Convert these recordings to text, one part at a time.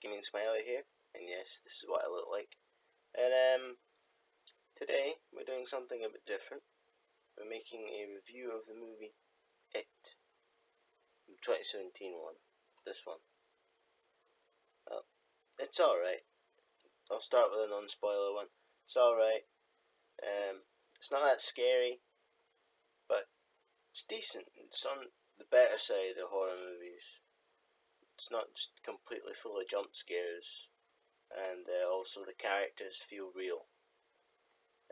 Gaming Smiley here, and yes, this is what I look like. And today we're doing something a bit different. We're making a review of the movie It, the 2017 one. This one. Well, it's alright. I'll start with a non-spoiler one. It's alright. It's not that scary, but it's decent. It's on the better side of horror movies. It's not just completely full of jump scares, and also the characters feel real,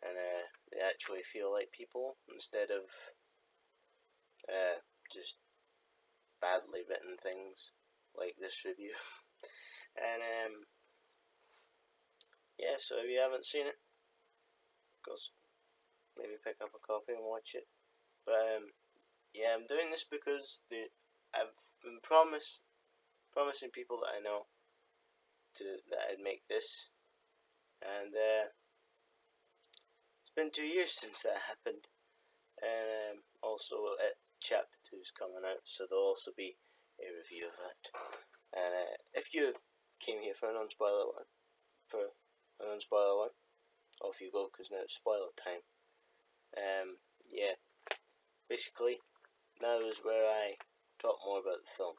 and they actually feel like people instead of just badly written things like this review. And yeah, so if you haven't seen it, go maybe pick up a copy and watch it. But yeah, I'm doing this because I've been promising people that I know that I'd make this, and it's been 2 years since that happened. And also chapter 2 is coming out, so there'll also be a review of that. And if you came here for a non-spoiler one, off you go, because now it's spoiler time. Yeah, basically now is where I talk more about the film.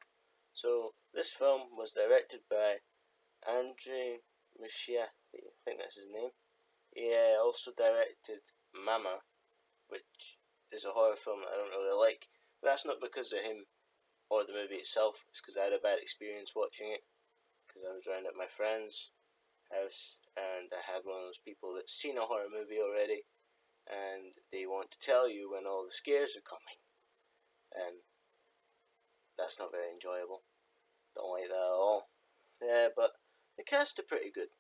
So this film was directed by Andre Muschietti, I think that's his name. He also directed Mama, which is a horror film that I don't really like. But that's not because of him or the movie itself. It's because I had a bad experience watching it. Because I was around at my friend's house, and I had one of those people that's seen a horror movie already, and they want to tell you when all the scares are coming, and that's not very enjoyable. Don't like that at all. Yeah, but the cast are pretty good.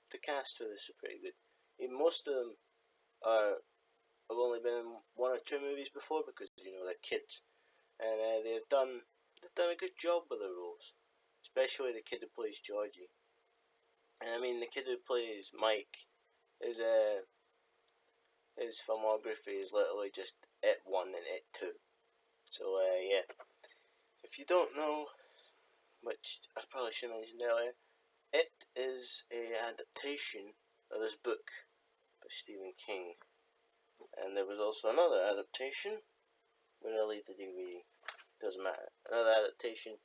The cast for this are pretty good. Even most of them have only been in one or two movies before, because they're kids, and they've done a good job with their roles, especially the kid who plays Georgie. And I mean, the kid who plays Mike is his filmography is literally just It 1 and It 2. So yeah, if you don't know, which I probably should have mentioned earlier, It is a adaptation of this book by Stephen King. And there was also another adaptation. Where did I leave the DVD? Doesn't matter. Another adaptation,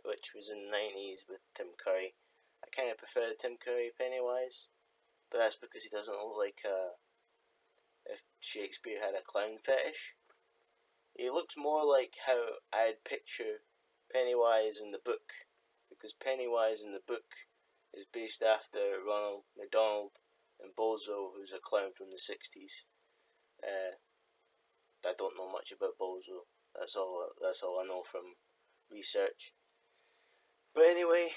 which was in the 90s with Tim Curry. I kind of prefer the Tim Curry Pennywise, but that's because he doesn't look like if Shakespeare had a clown fetish. He looks more like how I'd picture Pennywise in the book, because Pennywise in the book is based after Ronald McDonald and Bozo, who's a clown from the 60s. I don't know much about Bozo. That's all I know from research. But anyway,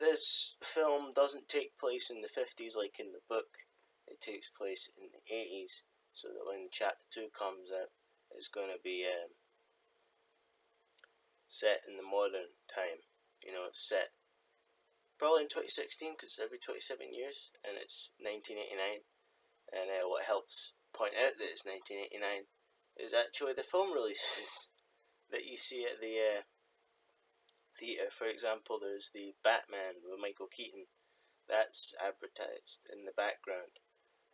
this film doesn't take place in the 50s like in the book. It takes place in the 80s, so that when chapter 2 comes out, it's going to be set in the modern time. It's set probably in 2016, because it's every 27 years, and it's 1989. And what helps point out that it's 1989 is actually the film releases that you see at the theatre. For example, there's the Batman with Michael Keaton. That's advertised in the background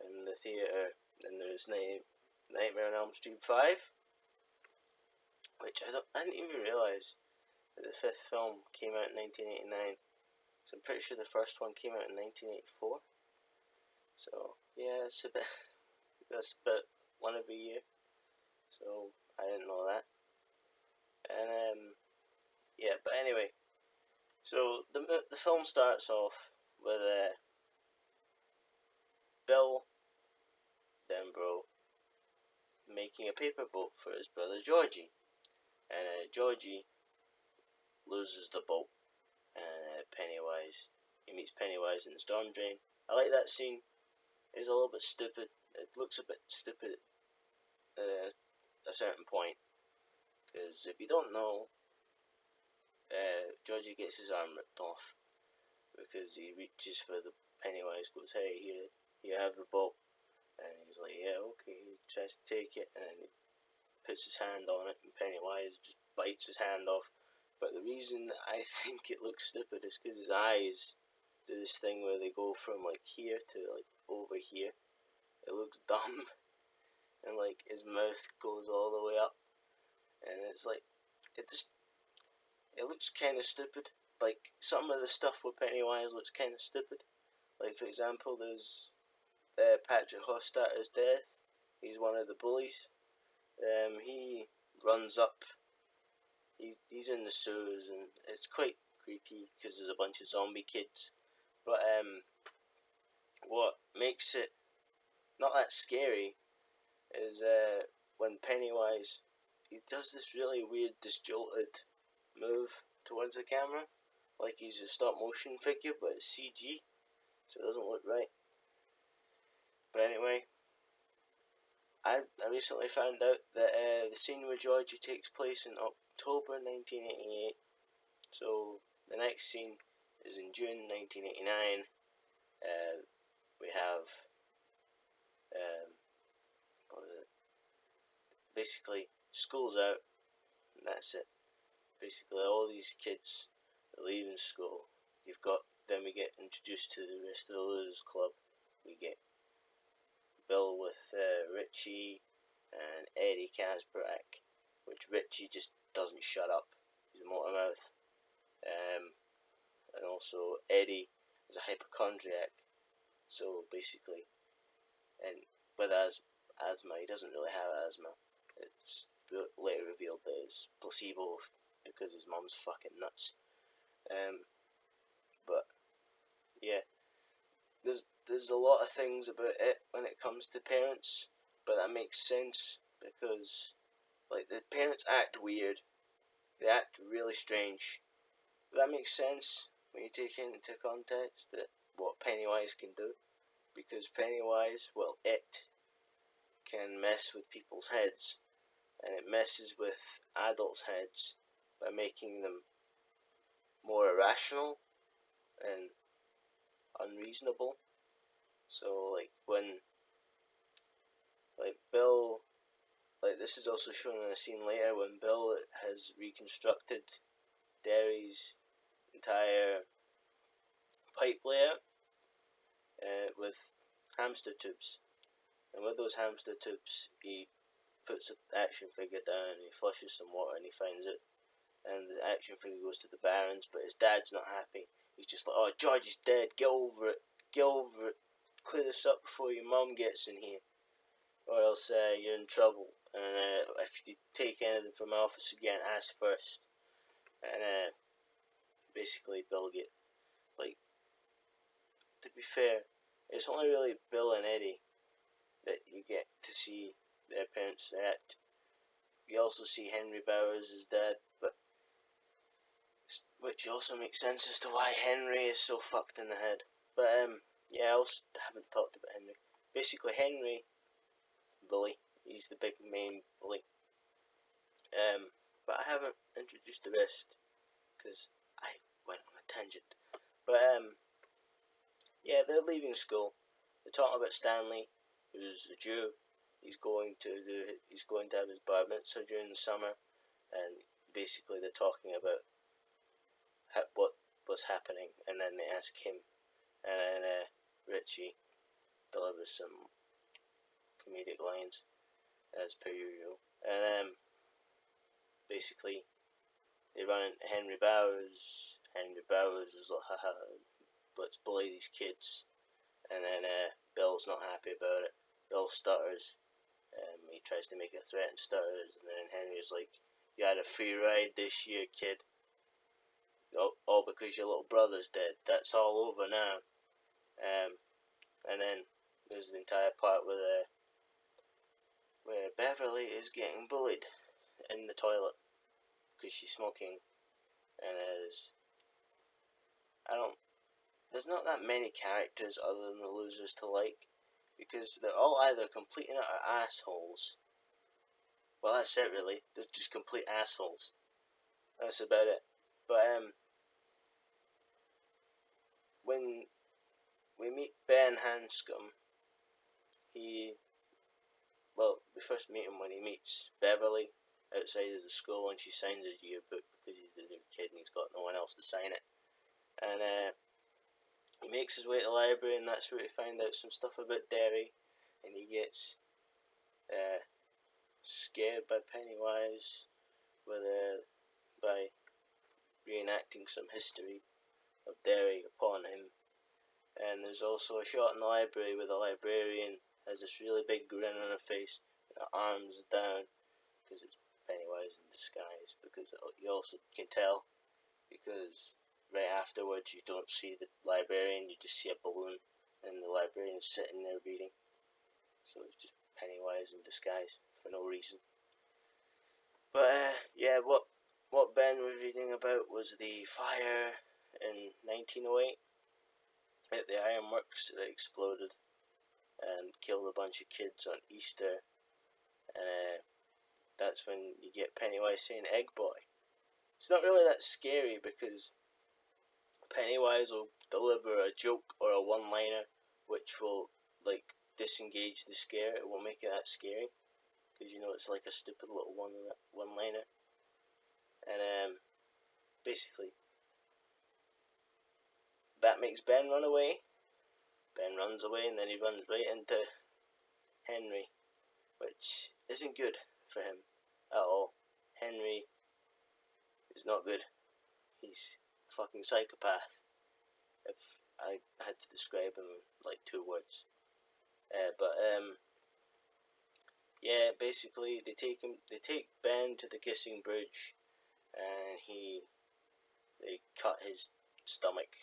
in the theatre. And there's Nightmare on Elm Street 5, which I didn't even realise that the fifth film came out in 1989. So I'm pretty sure the first one came out in 1984. So yeah, that's about one every year. So I didn't know that. And yeah, but anyway, so the film starts off with Bill Denbrough making a paper boat for his brother Georgie, and Georgie loses the boat, and he meets Pennywise in the storm drain. I like that scene. It's a little bit stupid. It looks a bit stupid at a certain point, because if you don't know, Georgie gets his arm ripped off because he reaches for the Pennywise, goes, "Hey, here, you have the boat," and he's like, "Yeah, okay." He tries to take it, and then he puts his hand on it, and Pennywise just bites his hand off, But the reason I think it looks stupid is because his eyes do this thing where they go from like here to like over here. It looks dumb, and like his mouth goes all the way up, and it's like it looks kind of stupid. Like some of the stuff with Pennywise looks kind of stupid. Like for example, there's Patrick Hostett's death. He's one of the bullies. He runs up. He's in the sewers, and it's quite creepy because there's a bunch of zombie kids. But what makes it not that scary is when Pennywise, he does this really weird disjolted move towards the camera, like he's a stop motion figure, but it's CG, so it doesn't look right. But anyway, I recently found out that the scene with Georgie takes place in October 1988, so the next scene is in June 1989. We have what is it? Basically, school's out, and that's it. Basically, all these kids are leaving school. Then we get introduced to the rest of the Losers Club. We get Bill with Richie and Eddie Kasparak, which Richie just doesn't shut up. He's a motor mouth. And also Eddie is a hypochondriac. So basically, and with asthma, he doesn't really have asthma. It's later revealed that it's placebo because his mum's fucking nuts. But yeah, there's a lot of things about it when it comes to parents, but that makes sense because like the parents act weird, they act really strange. But that makes sense when you take into context that what Pennywise can do, because Pennywise, well, it can mess with people's heads, and it messes with adults' heads by making them more irrational and unreasonable. So like when Bill, like this is also shown in a scene later when Bill has reconstructed Derry's entire pipe layout with hamster tubes, and with those hamster tubes he puts an action figure down, he flushes some water, and he finds it, and the action figure goes to the Barons, but his dad's not happy. He's just like, oh, George is dead, get over it, clear this up before your mum gets in here, or else you're in trouble, and if you take anything from my office again, ask first. And basically Bill get, like, to be fair, it's only really Bill and Eddie that you get to see their parents act. You also see Henry Bowers as dad, but which also makes sense as to why Henry is so fucked in the head. But yeah, I also haven't talked about Henry. Basically, Henry, bully, he's the big main bully. But I haven't introduced the rest because I went on a tangent. But yeah, they're leaving school. They're talking about Stanley, who's a Jew. He's going to have his bar mitzvah during the summer, and basically they're talking about what was happening, and then they ask him, and then Richie delivers some comedic lines as per usual, and basically they run into Henry Bowers. Henry Bowers is like, haha, let's bully these kids, and then Bill's not happy about it. Bill stutters. He tries to make a threat and stutters, and then Henry's like, you had a free ride this year, kid. All because your little brother's dead. That's all over now. And then there's the entire part where Beverly is getting bullied in the toilet because she's smoking, and there's not that many characters other than the losers to like, because they're all either complete and utter assholes. Well, that's it really. They're just complete assholes. That's about it. But when we meet Ben Hanscom, we first meet him when he meets Beverly, outside of the school when she signs his yearbook because he's the new kid and he's got no one else to sign it. And he makes his way to the library, and that's where he finds out some stuff about Derry, and he gets scared by Pennywise by reenacting some history of Derry upon him. And there's also a shot in the library where the librarian has this really big grin on her face, and her arms down, because it's Pennywise in disguise. Because you also can tell, because right afterwards you don't see the librarian, you just see a balloon, and the librarian's sitting there reading. So it's just Pennywise in disguise for no reason. But yeah, what Ben was reading about was the fire in 1908 at the ironworks that exploded and killed a bunch of kids on Easter, and that's when you get Pennywise saying "Egg Boy." It's not really that scary because Pennywise will deliver a joke or a one-liner which will like disengage the scare. It won't make it that scary because you know it's like a stupid little one-liner, and basically that makes Ben run away. Ben runs away and then he runs right into Henry, which isn't good for him at all. Henry is not good. He's a fucking psychopath, if I had to describe him in like 2 words. Yeah, basically they take Ben to the kissing bridge, and they cut his stomach.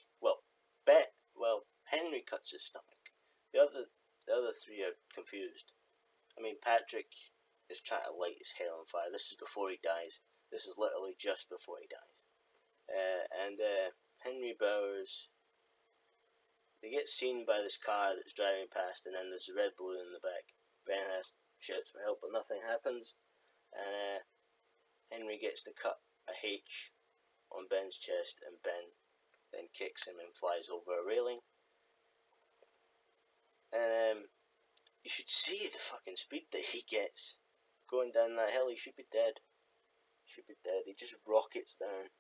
Henry cuts his stomach. The other 3 are confused. I mean, Patrick is trying to light his hair on fire. This is before he dies. This is literally just before he dies. And Henry Bowers, they get seen by this car that's driving past, and then there's a red balloon in the back. Ben shouts for help, but nothing happens. And Henry gets to cut a H on Ben's chest, and Ben then kicks him and flies over a railing. And you should see the fucking speed that he gets going down that hill. He should be dead. He just rockets down,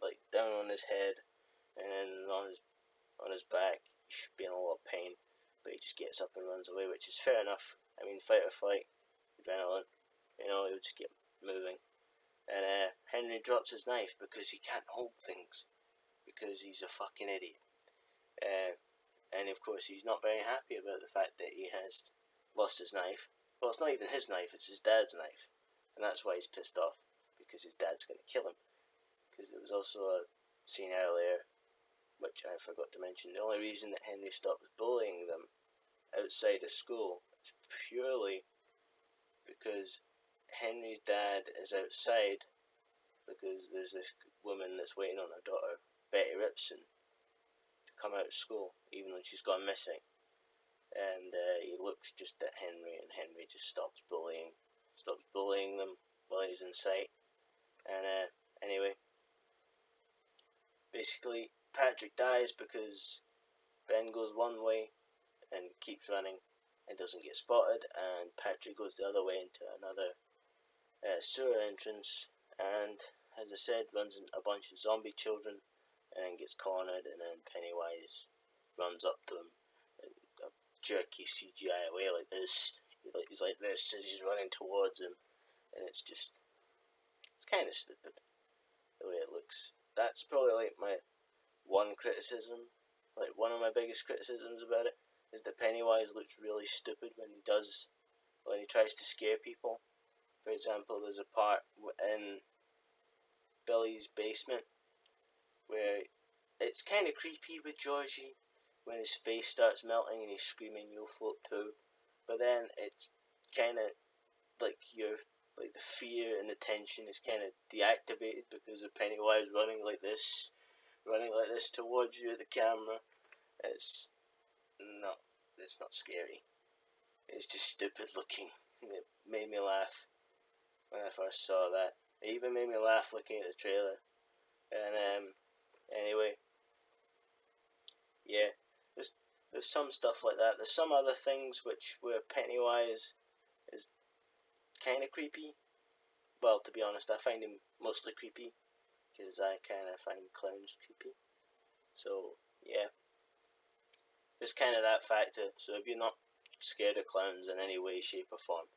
like down on his head, and then on his back. He should be in a lot of pain, but he just gets up and runs away, which is fair enough. I mean, fight or flight, adrenaline, he would just get moving. And Henry drops his knife because he can't hold things, because he's a fucking idiot. And of course he's not very happy about the fact that he has lost his knife. Well, it's not even his knife, it's his dad's knife. And that's why he's pissed off, because his dad's going to kill him. Because there was also a scene earlier, which I forgot to mention, the only reason that Henry stops bullying them outside of school is purely because Henry's dad is outside, because there's this woman that's waiting on her daughter, Betty Ripson, to come out of school, even though she's gone missing. And he looks just at Henry, and Henry just stops bullying them while he's in sight. And anyway, basically Patrick dies because Ben goes one way and keeps running and doesn't get spotted, and Patrick goes the other way into another sewer entrance, and as I said, runs into a bunch of zombie children and then gets cornered, and then Pennywise runs up to him and a jerky CGI away like this. He's like this as he's running towards him, and it's kind of stupid the way it looks. That's probably like my one criticism, like one of my biggest criticisms about it, is that Pennywise looks really stupid when he tries to scare people. For example, there's a part in Billy's basement where it's kind of creepy with Georgie when his face starts melting and he's screaming "You'll float too," but then it's kind of like the fear and the tension is kind of deactivated because of Pennywise running like this towards you at the camera. It's not scary. It's just stupid looking. It made me laugh when I first saw that. It even made me laugh looking at the trailer. And anyway, yeah, there's some stuff like that. There's some other things where Pennywise is kind of creepy. Well, to be honest, I find him mostly creepy, because I kind of find clowns creepy. So, yeah. It's kind of that factor. So if you're not scared of clowns in any way, shape or form,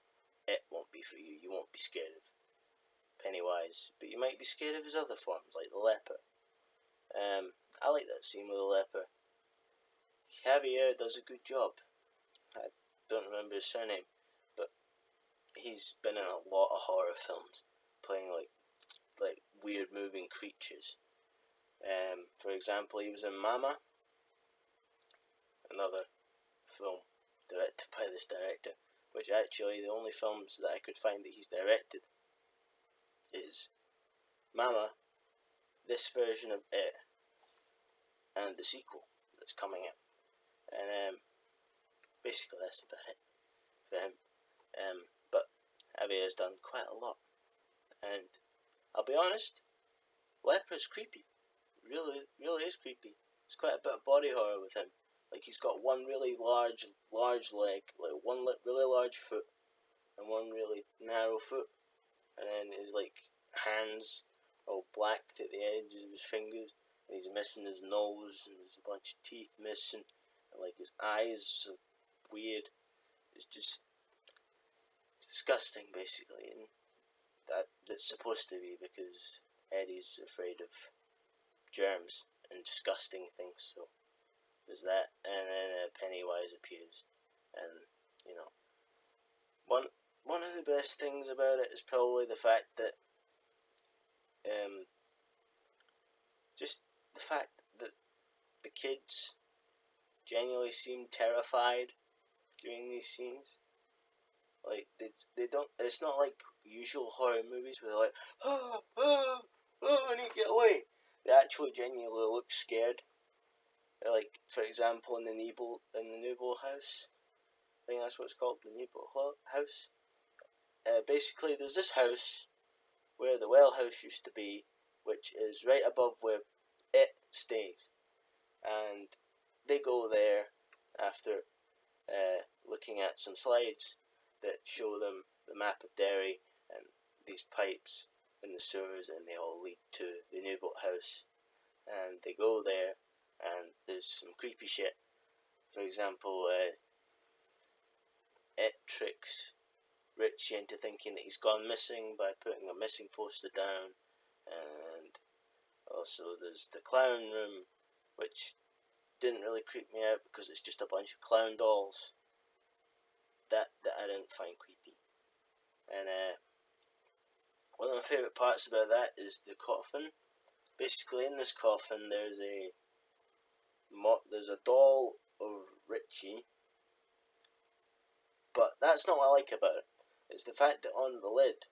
it won't be for you. You won't be scared of Pennywise, but you might be scared of his other forms, like the leper. I like that scene with the leper. Javier does a good job. I don't remember his surname, but he's been in a lot of horror films, playing like weird moving creatures. For example, he was in Mama, another film directed by this director, which actually the only films that I could find that he's directed is Mama, this version of it, and the sequel that's coming out. And basically that's about it for him. But Javier's done quite a lot, and I'll be honest, Leper's creepy. Really is creepy. There's quite a bit of body horror with him. Like, he's got one really large leg, like one really large foot, and one really narrow foot, and then his hands all blacked at the edges of his fingers, and he's missing his nose, and there's a bunch of teeth missing, and his eyes are weird. It's disgusting, basically, and that's supposed to be because Eddie's afraid of germs and disgusting things, so there's that. And then Pennywise appears, and one of the best things about it is probably the fact that just the fact that the kids genuinely seem terrified during these scenes. Like, they don't, it's not like usual horror movies where they're like, I need to get away. They actually genuinely look scared. Like, for example, in the Newbold house, I think that's what it's called, the Newbold house. Basically, there's this house where the well house used to be, which is right above where it stays. And they go there after looking at some slides that show them the map of Derry and these pipes in the sewers, and they all lead to the Newbold house. And they go there, and there's some creepy shit. For example, it tricks Richie into thinking that he's gone missing by putting a missing poster down. And also there's the clown room, which didn't really creep me out because it's just a bunch of clown dolls that I didn't find creepy. And one of my favourite parts about that is the coffin. Basically, in this coffin there's a doll of Richie, but that's not what I like about it. It's the fact that on the lid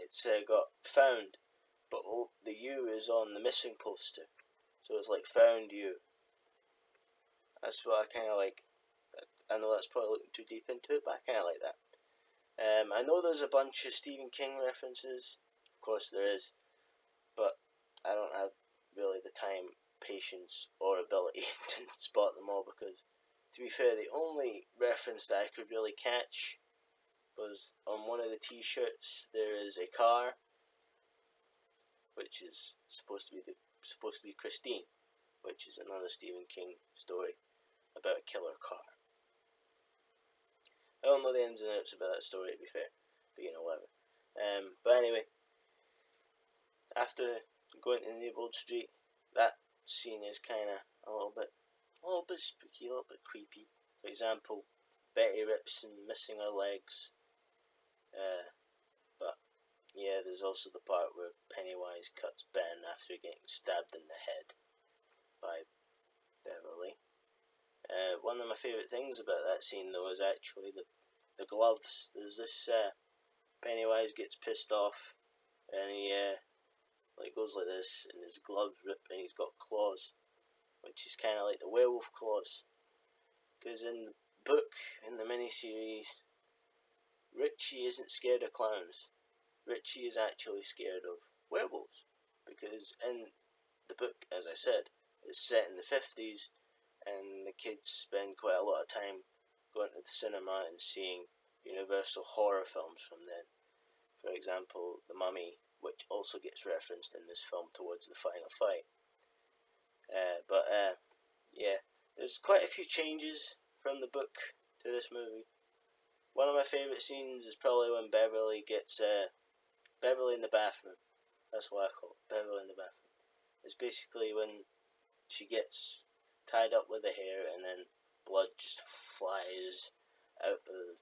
it's got found, but the U is on the missing poster, so it's like found you. That's what I kind of like. I know that's probably looking too deep into it, but I kind of like that. I know there's a bunch of Stephen King references, of course there is, but I don't have really the time, patience, or ability to spot them all, because, to be fair, the only reference that I could really catch was on one of the t-shirts. There is a car, which is supposed to be Christine, which is another Stephen King story about a killer car. I don't know the ins and outs about that story, to be fair, but whatever. But anyway, after going to Newbold Street, that scene is kind of a little bit spooky, a little bit creepy. For example, Betty Ripson missing her legs. But yeah, there's also the part where Pennywise cuts Ben after getting stabbed in the head by Beverly. One of my favourite things about that scene, though, is actually the gloves. There's this Pennywise gets pissed off, and he goes like this, and his gloves rip, and he's got claws, which is kind of like the werewolf claws. Because in the book, in the miniseries, Richie isn't scared of clowns. Richie is actually scared of werewolves, because in the book, as I said, it's set in the 50s, and the kids spend quite a lot of time going to the cinema and seeing Universal horror films from then. For example, The Mummy, which also gets referenced in this film towards the final fight. Yeah, there's quite a few changes from the book to this movie. One of my favourite scenes is probably when Beverly gets Beverly in the bathroom. That's what I call it, Beverly in the bathroom. It's basically when she gets tied up with the hair and then blood just flies out the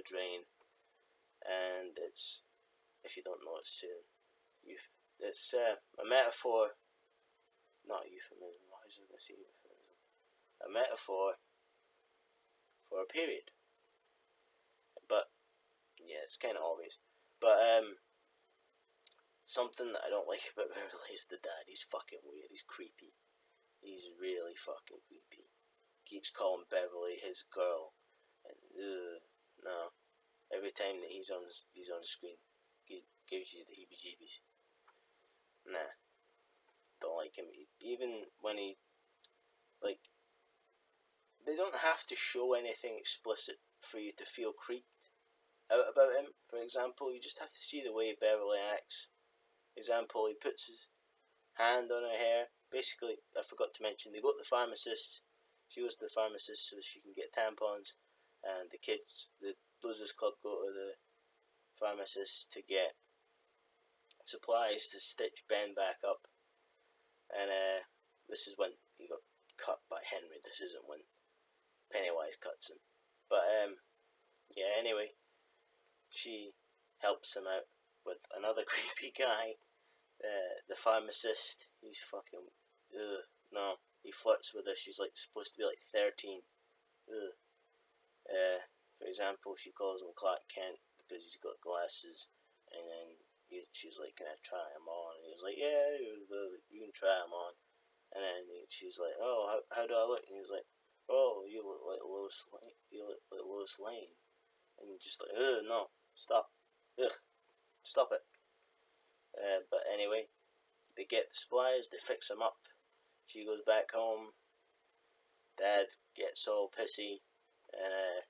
drain, and it's, if you don't know what it's saying, it's a metaphor, not a euphemism. I was going to say euphemism. A metaphor for a period, but yeah, it's kind of obvious. But something that I don't like about Beverly is the dad. He's fucking weird. He's creepy. He's really fucking creepy. Keeps calling Beverly his girl, and no. Every time that he's on screen, he gives you the heebie-jeebies. Nah, don't like him. Even when he, like, they don't have to show anything explicit for you to feel creeped out about him. For example, you just have to see the way Beverly acts. Example, he puts his hand on her hair. Basically, I forgot to mention, they go to the pharmacist. She goes to the pharmacist so she can get tampons, and the kids, the Losers Club, go to the pharmacist to get supplies to stitch Ben back up. And this is when he got cut by Henry. This isn't when Pennywise cuts him. But yeah, anyway, she helps him out with another creepy guy. The pharmacist, he's fucking, no, he flirts with her. She's like supposed to be like 13. For example, she calls him Clark Kent because he's got glasses, and then she's like, "Can I try him on?" And he's like, "Yeah, you can try him on." And then she's like, "Oh, how do I look?" And he's like, "Oh, you look like Lois Lane. You look like Lois Lane." And you're just like, no, stop, stop it. But anyway, they get the supplies, they fix him up. She goes back home. Dad gets all pissy, and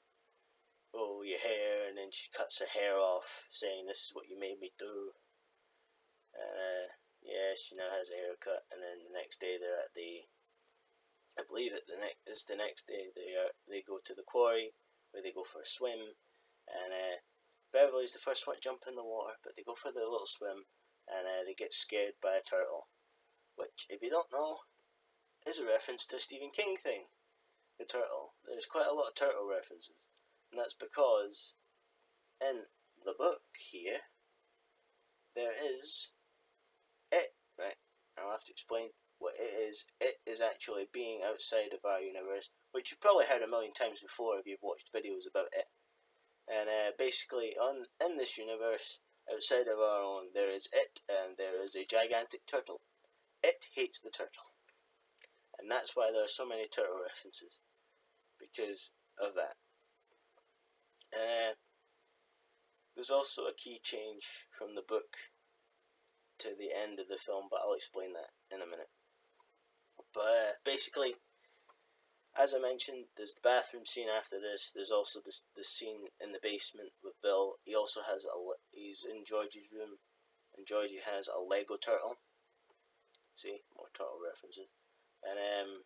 oh, your hair, and then she cuts her hair off, saying, "This is what you made me do." And yeah, she now has a haircut, and then the next day they're at I believe it's the next day they go to the quarry where they go for a swim, and Beverly's the first one to jump in the water, but they go for their little swim, and they get scared by a turtle, which, if you don't know, is a reference to a Stephen King thing. The turtle. There's quite a lot of turtle references, and that's because in the book here there is it, right? I'll have to explain what it is. It is actually a being outside of our universe, which you've probably heard a million times before if you've watched videos about it. And basically, in this universe, outside of our own, there is it, and there is a gigantic turtle. It hates the turtle. And that's why there are so many turtle references, because of that. There's also a key change from the book to the end of the film, but I'll explain that in a minute. But basically, as I mentioned, there's the bathroom scene after this. There's also the scene in the basement with Bill. He also has he's in Georgie's room, and Georgie has a Lego turtle. See, more turtle references. And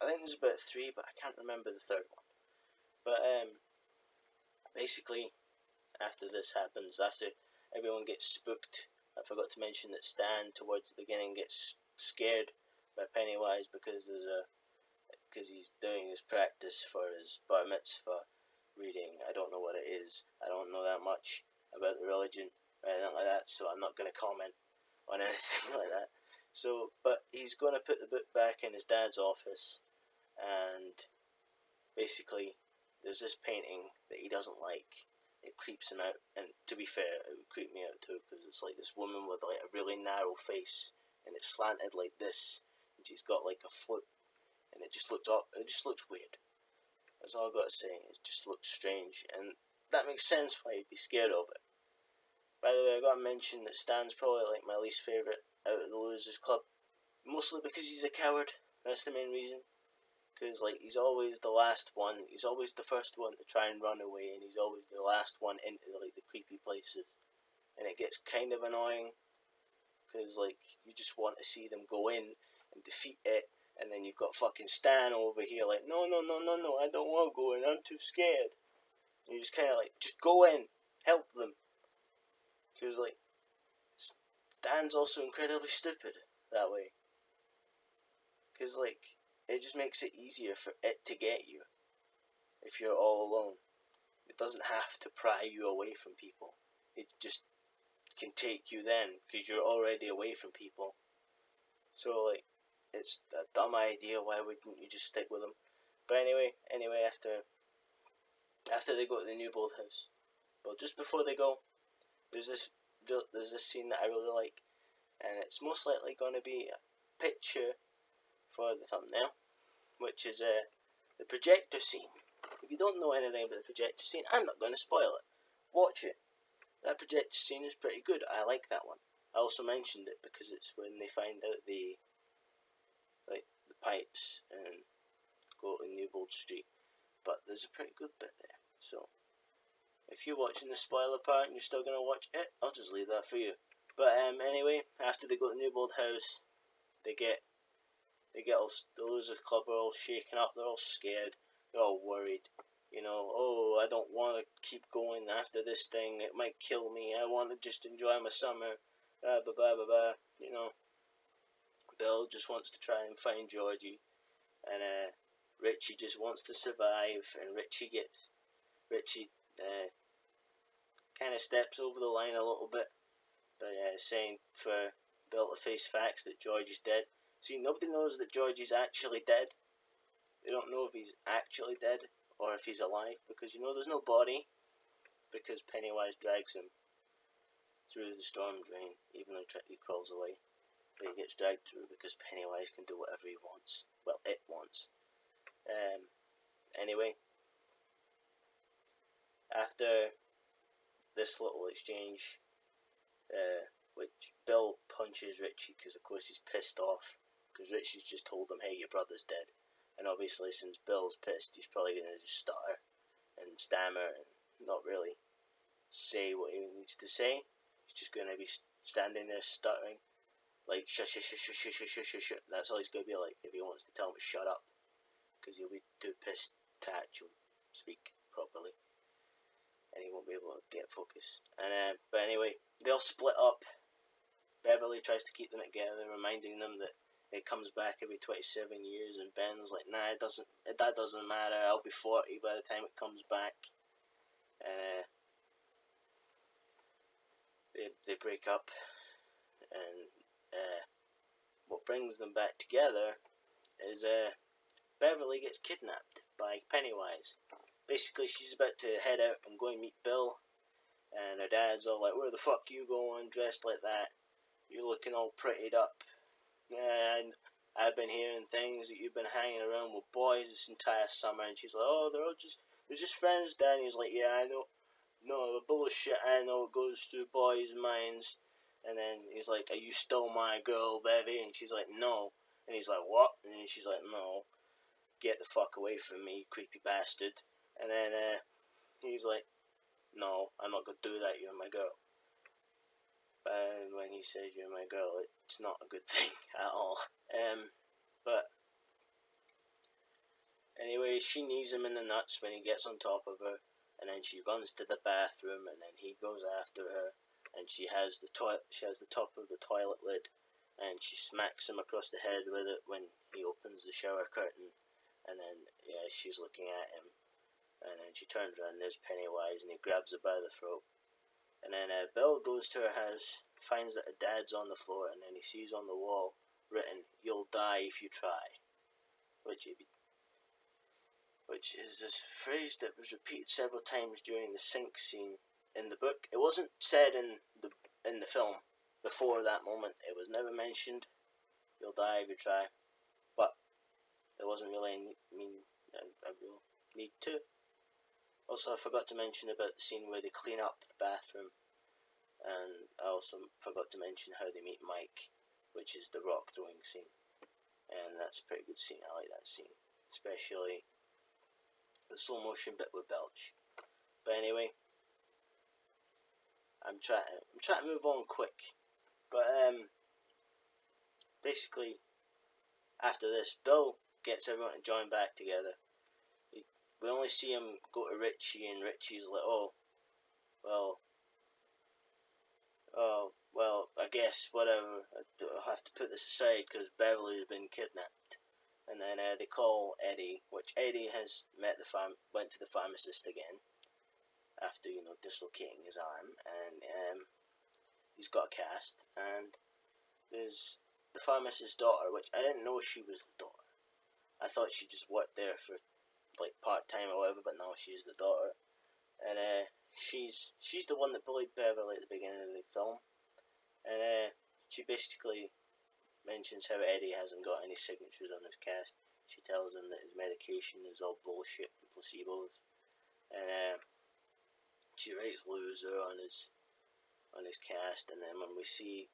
I think there's about 3, but I can't remember the third one. But basically, after this happens, after everyone gets spooked, I forgot to mention that Stan, towards the beginning, gets scared by Pennywise because he's doing his practice for his bar mitzvah reading. I don't know what it is. I don't know that much about the religion or anything like that, so I'm not going to comment on anything like that. So, but he's going to put the book back in his dad's office, and basically there's this painting that he doesn't like. It creeps him out, and to be fair, it would creep me out too, because it's like this woman with like a really narrow face, and it's slanted like this, and she's got like a flute, and it just looks weird. That's all I've got to say. It just looks strange, and that makes sense why you'd be scared of it. By the way, I got to mention that Stan's probably like my least favourite out of the Losers Club, mostly because he's a coward. That's the main reason. because like he's always the last one. He's always the first one to try and run away, and he's always the last one into like the creepy places, and it gets kind of annoying because like you just want to see them go in and defeat it, and then you've got fucking Stan over here like no, I don't want to go in, I'm too scared. And you just kind of like just go in, help them, because like Stan's also incredibly stupid that way, because like it just makes it easier for it to get you if you're all alone. It doesn't have to pry you away from people. It just can take you then because you're already away from people. So like, it's a dumb idea. Why wouldn't you just stick with them? But anyway, after they go to the Newbold house, well, just before they go, there's this scene that I really like, and it's most likely going to be a picture for the thumbnail, which is the projector scene. If you don't know anything about the projector scene, I'm not going to spoil it. Watch it. That projector scene is pretty good. I like that one. I also mentioned it because it's when they find out the pipes and go to Newbold Street. But there's a pretty good bit there. So if you're watching the spoiler part and you're still gonna watch it, I'll just leave that for you. But anyway, after they go to Newbold House, they get all the Losers Club are all shaken up. They're all scared. They're all worried. You know, oh, I don't want to keep going after this thing. It might kill me. I want to just enjoy my summer. Blah blah blah blah blah. You know, Bill just wants to try and find Georgie, and Richie just wants to survive. And Richie kind of steps over the line a little bit by saying for Bill to face facts that Georgie's dead. See, nobody knows that Georgie's actually dead. They don't know if he's actually dead or if he's alive, because you know there's no body, because Pennywise drags him through the storm drain, even though he crawls away. But he gets dragged through because Pennywise can do whatever he wants. Well, it wants. Anyway, after this little exchange, which Bill punches Richie because of course he's pissed off, because Richie's just told him, hey, your brother's dead. And obviously since Bill's pissed, he's probably going to just stutter and stammer and not really say what he needs to say. He's just going to be standing there stuttering, like shush shush shush shush shush shush shush. That's all he's going to be like if he wants to tell him to shut up, because he'll be too pissed to actually speak properly, and he won't be able to get focus. And but anyway, they all split up. Beverly tries to keep them together, reminding them that it comes back every 27 years, and Ben's like, nah, that doesn't matter, I'll be 40 by the time it comes back. And they break up, and what brings them back together is Beverly gets kidnapped by Pennywise. Basically, she's about to head out and go and meet Bill, and her dad's all like, where the fuck you going, dressed like that? You're looking all prettied up. And I've been hearing things that you've been hanging around with boys this entire summer. And she's like, oh, they're just friends, Dad. And he's like, yeah, I know. No, the bullshit, I know it goes through boys' minds. And then he's like, are you still my girl, baby? And she's like, no. And he's like, what? And she's like, no. Get the fuck away from me, you creepy bastard. And then he's like, no, I'm not going to do that, you're my girl. And when he says you're my girl, it's not a good thing at all. But anyway, she knees him in the nuts when he gets on top of her, and then she runs to the bathroom, and then he goes after her, and she has the top of the toilet lid, and she smacks him across the head with it when he opens the shower curtain, and then she's looking at him, and then she turns around and there's Pennywise, and he grabs her by the throat. And then Bill goes to her house, finds that her dad's on the floor, and then he sees on the wall written, you'll die if you try. Which is this phrase that was repeated several times during the sink scene in the book. It wasn't said in the film before that moment. It was never mentioned, you'll die if you try. But there wasn't really a real need to. Also, I forgot to mention about the scene where they clean up the bathroom, and I also forgot to mention how they meet Mike, which is the rock throwing scene, and that's a pretty good scene. I like that scene. especially the slow motion bit with Belch. But anyway, I'm trying to move on quick. But basically, after this, Bill gets everyone to join back together. We only see him go to Richie, and Richie's like, oh, well, I guess, whatever, I'll have to put this aside because Beverly's been kidnapped. And then they call Eddie, which Eddie has went to the pharmacist again, after, dislocating his arm, and he's got a cast, and there's the pharmacist's daughter, which I didn't know she was the daughter. I thought she just worked there for, like, part-time or whatever, but no, she's the daughter. And she's the one that bullied Beverly at the beginning of the film. And she basically mentions how Eddie hasn't got any signatures on his cast. She tells him that his medication is all bullshit and placebos. And she writes loser on his cast, and then when we see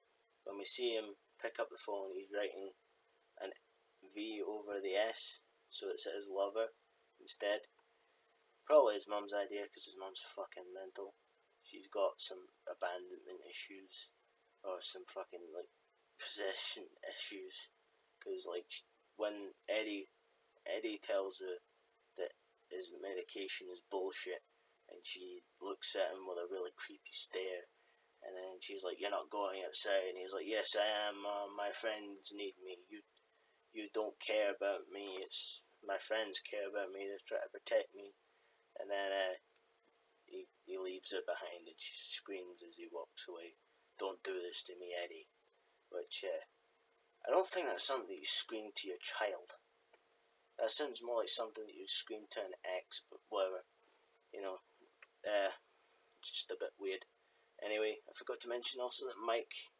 him pick up the phone, he's writing an V over the S, so it says lover instead. Probably his mum's idea, because his mum's fucking mental. She's got some abandonment issues, or some fucking, like, possession issues, because, like, when Eddie tells her that his medication is bullshit, and she looks at him with a really creepy stare, and then she's like, you're not going outside, and he's like, yes I am, my friends need me, you don't care about me, it's my friends care about me, they're trying to protect me. And then he leaves her behind, and she screams as he walks away, don't do this to me, Eddie. Which, I don't think that's something that you scream to your child. That sounds more like something that you'd scream to an ex, but whatever. Just a bit weird. Anyway, I forgot to mention also that Mike,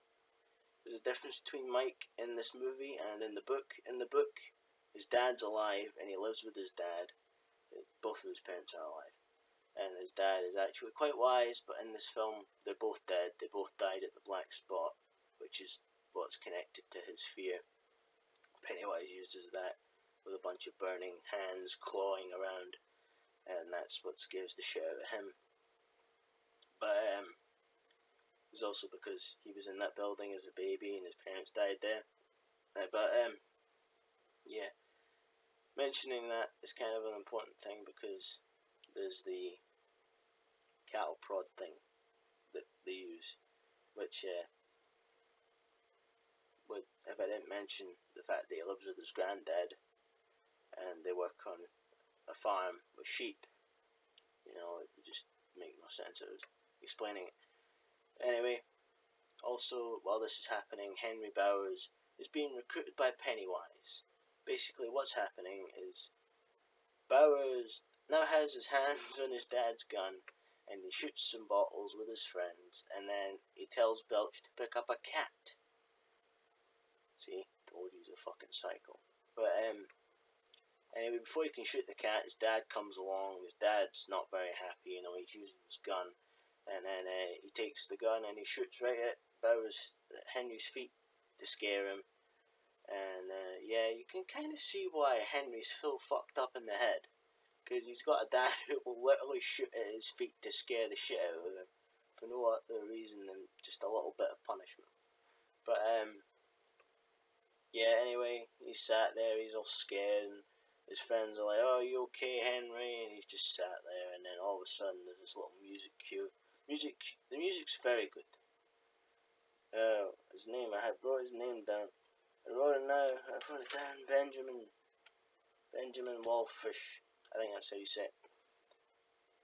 there's a difference between Mike in this movie and in the book. In the book, his dad's alive, and he lives with his dad. Both of his parents are alive. And his dad is actually quite wise, but in this film, they're both dead. They both died at the Black Spot, which is what's connected to his fear. Pennywise uses that with a bunch of burning hands clawing around, and that's what scares the shit out of him. But it's also because he was in that building as a baby and his parents died there. Yeah, mentioning that is kind of an important thing because there's the cattle prod thing that they use, which if I didn't mention the fact that he lives with his granddad and they work on a farm with sheep, it would just make no sense. I was explaining it. Anyway, also, while this is happening, Henry Bowers is being recruited by Pennywise. Basically, what's happening is Bowers now has his hands on his dad's gun, and he shoots some bottles with his friends, and then he tells Belch to pick up a cat. See, told you he's a fucking psycho. But anyway, before he can shoot the cat, his dad comes along. His dad's not very happy, he's using his gun, and then he takes the gun and he shoots right at Henry's feet to scare him. And you can kind of see why Henry's so fucked up in the head, because he's got a dad who will literally shoot at his feet to scare the shit out of him for no other reason than just a little bit of punishment. But anyway, he's sat there, he's all scared, and his friends are like, oh, you okay, Henry? And he's just sat there, and then all of a sudden there's this little music cue. The music's very good. His name, I wrote his name down. I wrote it down, Benjamin Wolfish. I think that's how you say it.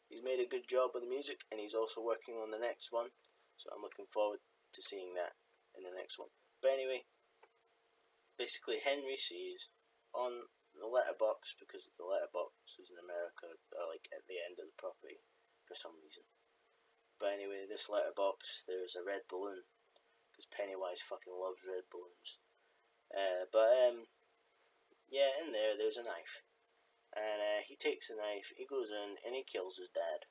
He's made a good job with the music, and he's also working on the next one, so I'm looking forward to seeing that in the next one. But anyway, basically Henry sees on the letterbox, because the letterboxes in America are like at the end of the property for some reason. But anyway, this letterbox, there's a red balloon, because Pennywise fucking loves red balloons. In there's a knife. And he takes the knife, he goes in, and he kills his dad.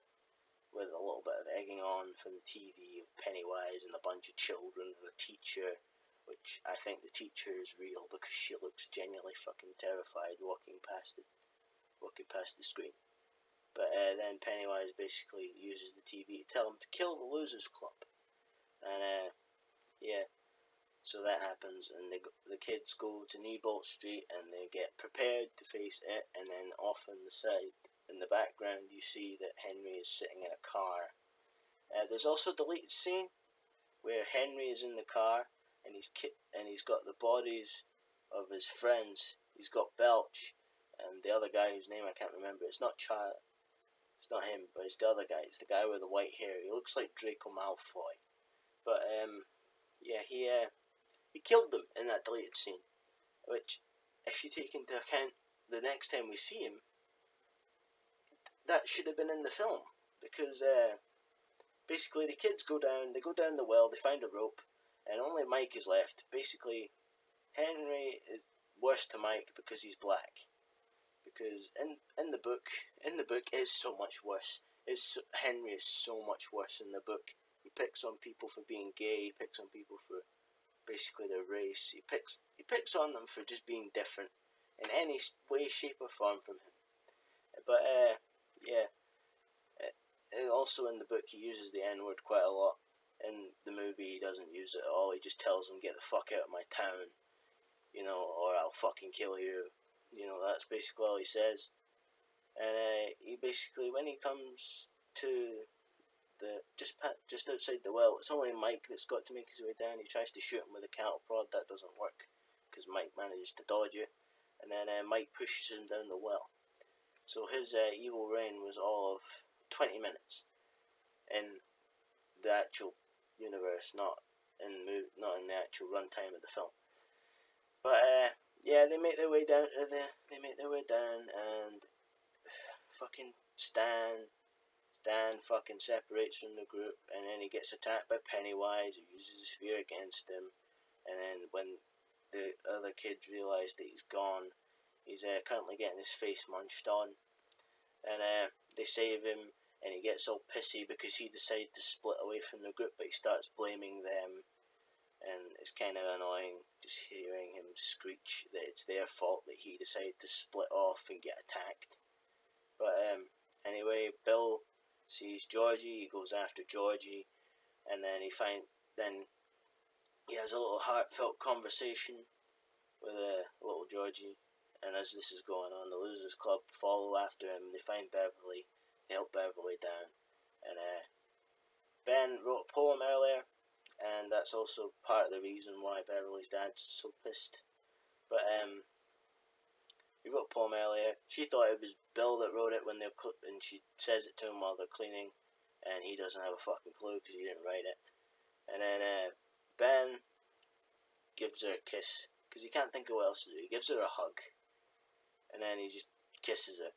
With a little bit of egging on from the TV of Pennywise and a bunch of children and a teacher which I think the teacher is real because she looks genuinely fucking terrified walking past the screen. But then Pennywise basically uses the TV to tell him to kill the Losers Club, and yeah. So that happens, and the kids go to Newbolt Street, and they get prepared to face it, and then off on the side, in the background, you see that Henry is sitting in a car. There's also a deleted scene where Henry is in the car, and he's got the bodies of his friends. He's got Belch, and the other guy whose name I can't remember. It's not Charlie. It's not him, but it's the other guy. It's the guy with the white hair. He looks like Draco Malfoy. But yeah, he killed them in that deleted scene. Which, if you take into account the next time we see him, that should have been in the film, because basically the kids go down the well, they find a rope, and only Mike is left. Basically, Henry is worse to Mike because he's black. Because in the book it's so much worse. Henry is so much worse in the book. He picks on people for being gay. He picks on people for basically their race. He picks on them for just being different in any way, shape, or form from him. But yeah. Also in the book he uses the N-word quite a lot. In the movie he doesn't use it at all. He just tells them, get the fuck out of my town, or I'll fucking kill you. That's basically all he says. And he basically, when he comes to the just outside the well, it's only Mike that's got to make his way down. He tries to shoot him with a cattle prod. That doesn't work because Mike manages to dodge it, and then Mike pushes him down the well. So his evil reign was all of 20 minutes in the actual universe, not in the actual runtime of the film. But yeah, they make their way down, and fucking Stan fucking separates from the group, and then he gets attacked by Pennywise, who uses his fear against him. And then when the other kids realise that he's gone, he's currently getting his face munched on, and they save him, and he gets all pissy because he decided to split away from the group, but he starts blaming them, and it's kind of annoying just hearing him screech that it's their fault that he decided to split off and get attacked. But anyway, Bill sees Georgie, he goes after Georgie, and then he has a little heartfelt conversation with little Georgie. And as this is going on, the Losers Club follow after him. They find Beverly. They help Beverly down. And Ben wrote a poem earlier, and that's also part of the reason why Beverly's dad's so pissed. But he wrote a poem earlier. She thought it was Bill that wrote it and she says it to him while they're cleaning, and he doesn't have a fucking clue because he didn't write it. And then Ben gives her a kiss because he can't think of what else to do. He gives her a hug, and then he just kisses her.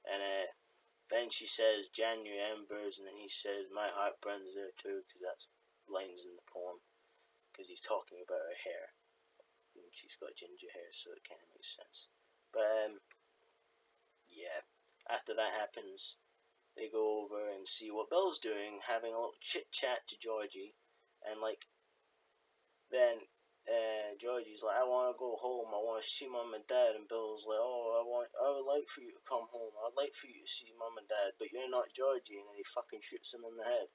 And then she says, January embers, and then he says, my heart burns there too, because that's lines in the poem, because he's talking about her hair, and she's got ginger hair, so it kind of makes sense. But yeah, after that happens, they go over and see what Bill's doing, having a little chit chat to Georgie, and then Georgie's like, I want to go home, I want to see Mum and Dad, and Bill's like, I would like for you to come home, I'd like for you to see Mum and Dad, but you're not Georgie, and then he fucking shoots him in the head.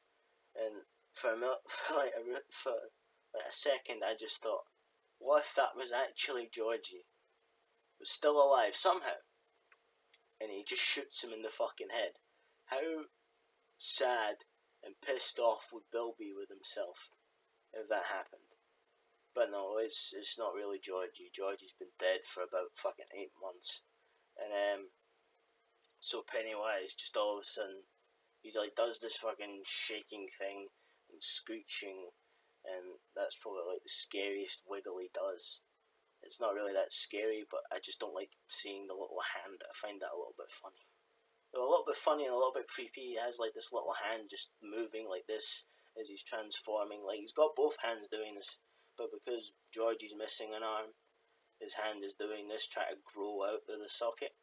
And for a second, I just thought, what if that was actually Georgie? Was still alive somehow, and he just shoots him in the fucking head. How sad and pissed off would Bill be with himself if that happened? But no, it's not really Georgie. Georgie's been dead for about fucking 8 months. And so Pennywise just all of a sudden, he does this fucking shaking thing and screeching, and that's probably the scariest wiggle he does. It's not really that scary, but I just don't like seeing the little hand. I find that a little bit funny. A little bit funny and a little bit creepy. He has this little hand just moving like this as he's transforming. He's got both hands doing this, but because Georgie's missing an arm, his hand is doing this, trying to grow out of the socket,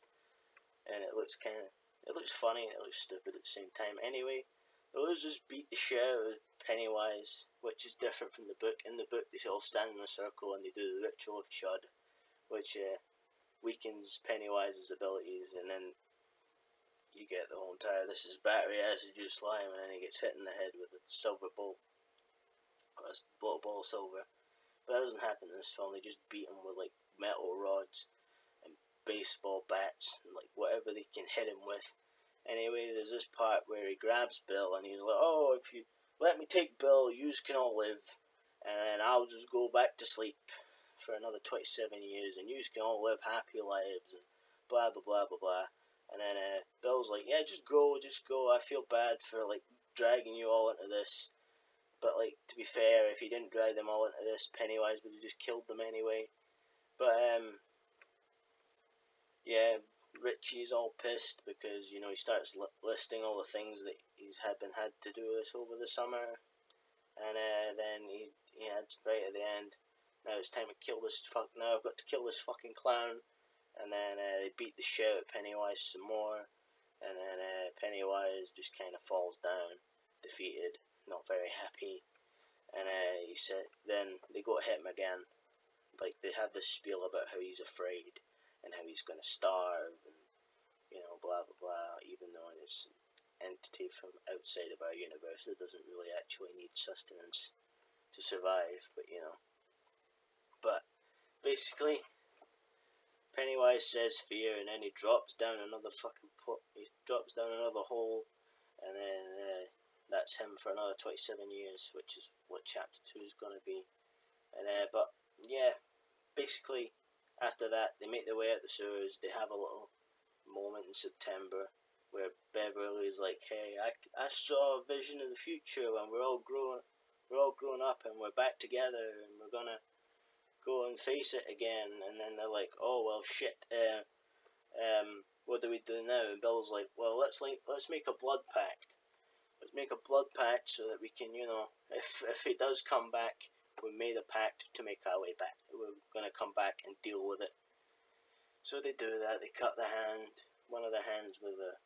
and it looks funny and it looks stupid at the same time. Anyway, the Losers beat the shit out of Pennywise, which is different from the book. In the book, they all stand in a circle and they do the ritual of Chud, which weakens Pennywise's abilities, and then you get the whole entire "this is battery acid juice slime," and then he gets hit in the head with a silver ball, a ball of silver. But that doesn't happen in this film. They just beat him with like metal rods and baseball bats and like whatever they can hit him with. Anyway, there's this part where he grabs Bill and he's like, "Oh, if you let me take Bill, yous can all live, and I'll just go back to sleep for another 27 years, and yous can all live happy lives," and blah blah blah blah blah. And then Bill's like, "Yeah, just go. I feel bad for like dragging you all into this, but like to be fair, if he didn't drag them all into this, Pennywise would have just killed them anyway." But yeah, Richie's all pissed because he starts listing all the things that he's had to do this over the summer, and then he had right at the end. Now it's time to kill this Now I've got to kill this fucking clown, and then they beat the shit out of Pennywise some more, and then Pennywise just kind of falls down, defeated, not very happy, and he said then they go to hit him again, like they have this spiel about how he's afraid and how he's going to starve and blah blah blah, even though it's an entity from outside of our universe that doesn't really actually need sustenance to survive, but basically Pennywise says fear, and then he drops down another hole, and then that's him for another 27 years, which is what chapter 2 is going to be. And but yeah, basically after that they make their way out the sewers. They have a little moment in September where Beverly's like, "Hey, I saw a vision of the future when we're all grown up and we're back together and we're gonna go and face it again." And then they're like, "Oh well, shit. What do we do now?" And Bill's like, "Well, let's make a blood pact. Let's make a blood pact so that we can, if he does come back, we made a pact to make our way back. We're gonna come back and deal with it." So they do that. They cut one of the hands with a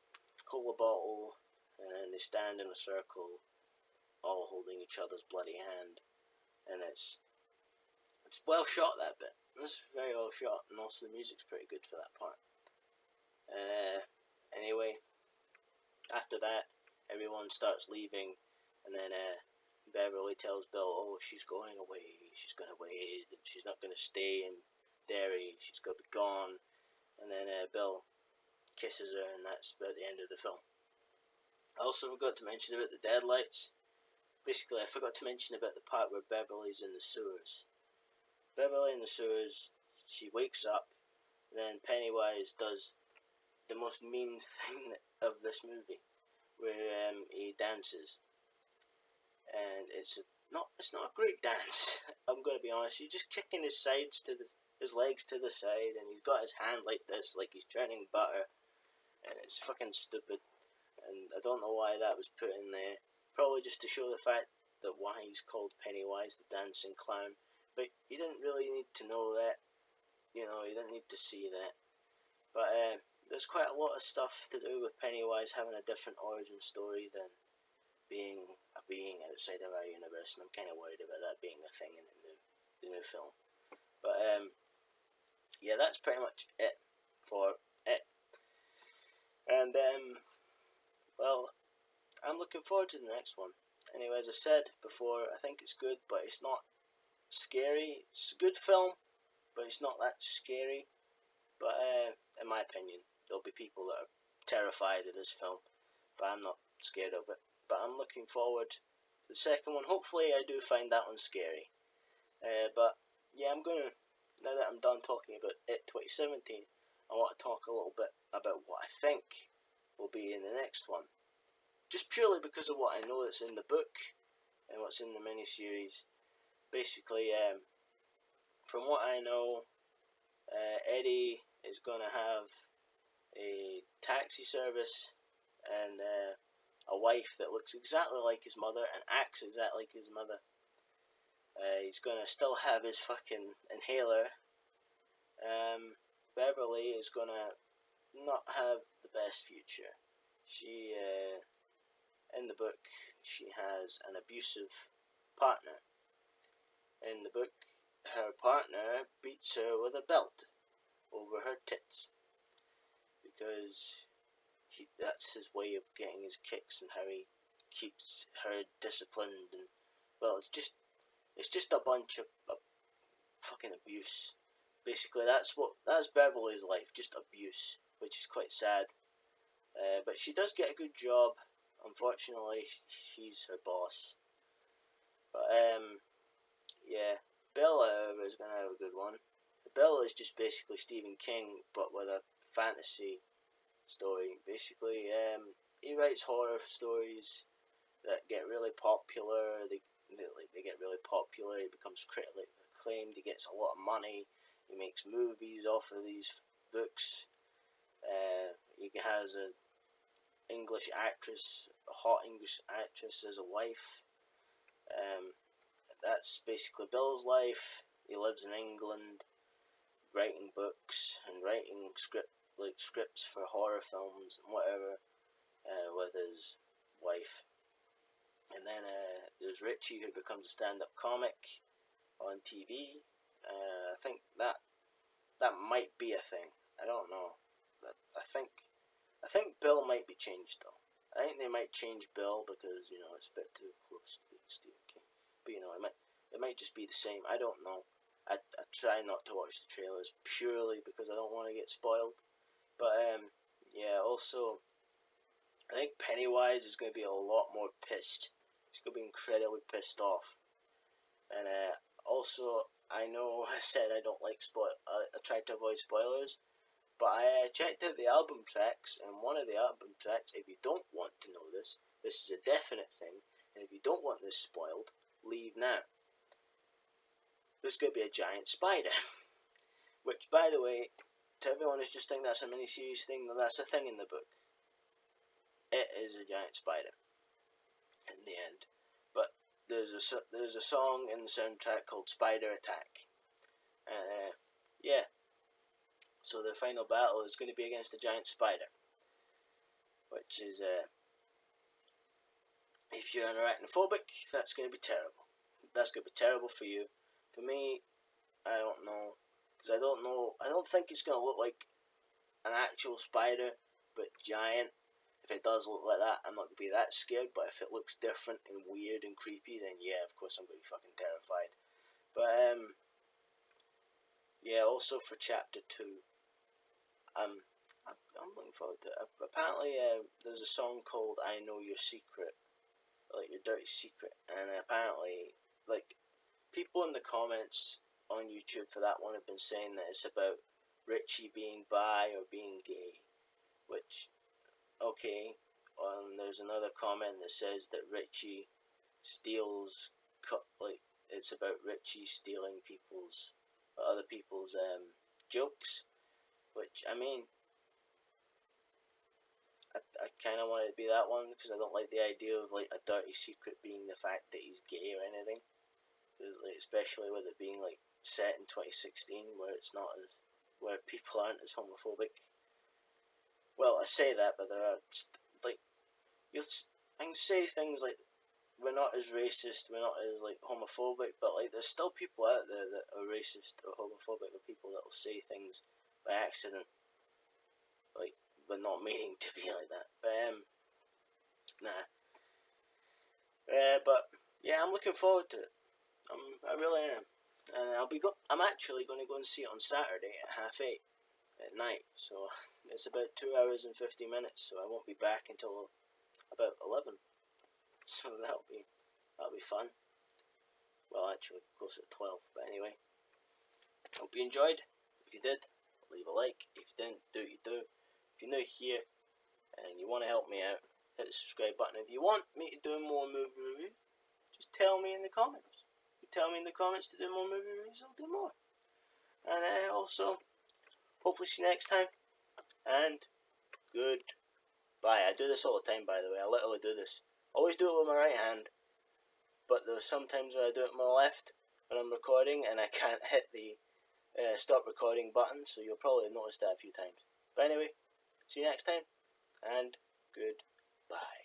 cola bottle, and then they stand in a circle, all holding each other's bloody hand, and it's well shot, that bit. It's very well shot, and also the music's pretty good for that part. Anyway, after that, everyone starts leaving, and then Beverly tells Bill, "Oh, she's going away. She's going away, and she's not going to stay in Derry. She's going to be gone." And then Bill kisses her, and that's about the end of the film. I also forgot to mention about the deadlights. Basically, I forgot to mention about the part where Beverly's in the sewers. Beverly in the sewers, she wakes up, then Pennywise does the most mean thing of this movie, where he dances, and it's not a great dance. I'm gonna be honest. He's just kicking his legs to the side, and he's got his hand like this, like he's churning butter, and it's fucking stupid. And I don't know why that was put in there. Probably just to show the fact that why he's called Pennywise, the dancing clown. But you didn't really need to know that. You didn't need to see that. But there's quite a lot of stuff to do with Pennywise having a different origin story than being a being outside of our universe, and I'm kind of worried about that being a thing in the new film. But yeah, that's pretty much it for it. And well, I'm looking forward to the next one. Anyway, as I said before, I think it's good, but it's not scary. It's a good film, but it's not that scary. But in my opinion, there'll be people that are terrified of this film, but I'm not scared of it. But I'm looking forward to the second one. Hopefully I do find that one scary. But yeah, now that I'm done talking about it 2017, I want to talk a little bit about what I think will be in the next one. Just purely because of what I know that's in the book and what's in the miniseries. Basically, from what I know, Eddie is going to have a taxi service and a wife that looks exactly like his mother and acts exactly like his mother. He's going to still have his fucking inhaler. Beverly is going to not have the best future. She in the book she has an abusive partner. In the book, her partner beats her with a belt over her tits because that's his way of getting his kicks and how he keeps her disciplined. And well, it's just a bunch of fucking abuse. Basically, that's Beverly's life, just abuse, which is quite sad. But she does get a good job. Unfortunately, she's her boss. But yeah, Bella is gonna have a good one. Bella is just basically Stephen King, but with a fantasy story. Basically, he writes horror stories that get really popular. They get really popular. He becomes critically acclaimed. He gets a lot of money. He makes movies off of these books. He has a hot English actress as a wife. That's basically Bill's life. He lives in England, writing books and writing scripts for horror films and whatever, with his wife. And then there's Richie, who becomes a stand-up comic on TV. I think that might be a thing. I don't know. I think Bill might be changed though. I think they might change Bill because it's a bit too close to being Stephen King. But it might just be the same. I don't know. I try not to watch the trailers purely because I don't want to get spoiled. But yeah. Also, I think Pennywise is going to be a lot more pissed. He's going to be incredibly pissed off. And also, I know I said I don't like I try to avoid spoilers, but I checked out the album tracks, and one of the album tracks, if you don't want to know this is a definite thing, and if you don't want this spoiled, leave now. There's going to be a giant spider. Which, by the way, to everyone who's just think that's a mini-series thing, that's a thing in the book. It is a giant spider in the end. But there's a song in the soundtrack called Spider Attack. Yeah. So the final battle is going to be against a giant spider. Which is, if you're an arachnophobic, that's going to be terrible. That's going to be terrible for you. For me, I don't know. Because I don't think it's going to look like an actual spider, but giant. If it does look like that, I'm not going to be that scared, but if it looks different and weird and creepy, then yeah, of course I'm going to be fucking terrified. But, yeah, also for chapter 2, I'm looking forward to it. Apparently, there's a song called I Know Your Secret, like your dirty secret, and apparently, like, people in the comments on YouTube for that one have been saying that it's about Richie being bi or being gay, which, okay, there's another comment that says that Richie steals, it's about Richie stealing other people's jokes, which, I mean, I kind of want it to be that one because I don't like the idea of like a dirty secret being the fact that he's gay or anything. Like, especially with it being like set in 2016, where where people aren't as homophobic. Well, I say that, but there are like I can say things like we're not as racist, we're not as like homophobic, but like there's still people out there that are racist or homophobic, or people that will say things by accident, like but not meaning to be like that. But nah. But yeah, I'm looking forward to it. I really am, and I'm actually going to go and see it on Saturday at 8:30 at night. So it's about 2 hours and 50 minutes. So I won't be back until about 11. So that'll be fun. Well, actually, closer to 12. But anyway, hope you enjoyed. If you did, leave a like. If you didn't, do what you do. If you're new here and you want to help me out, hit the subscribe button. If you want me to do more movie reviews, just tell me in the comments. You tell me in the comments to do more movie reviews, I'll do more. And also, hopefully see you next time. And goodbye. I do this all the time, by the way. I literally do this. Always do it with my right hand. But there's sometimes where I do it with my left when I'm recording, and I can't hit the stop recording button, so you'll probably have noticed that a few times. But anyway, see you next time, and goodbye.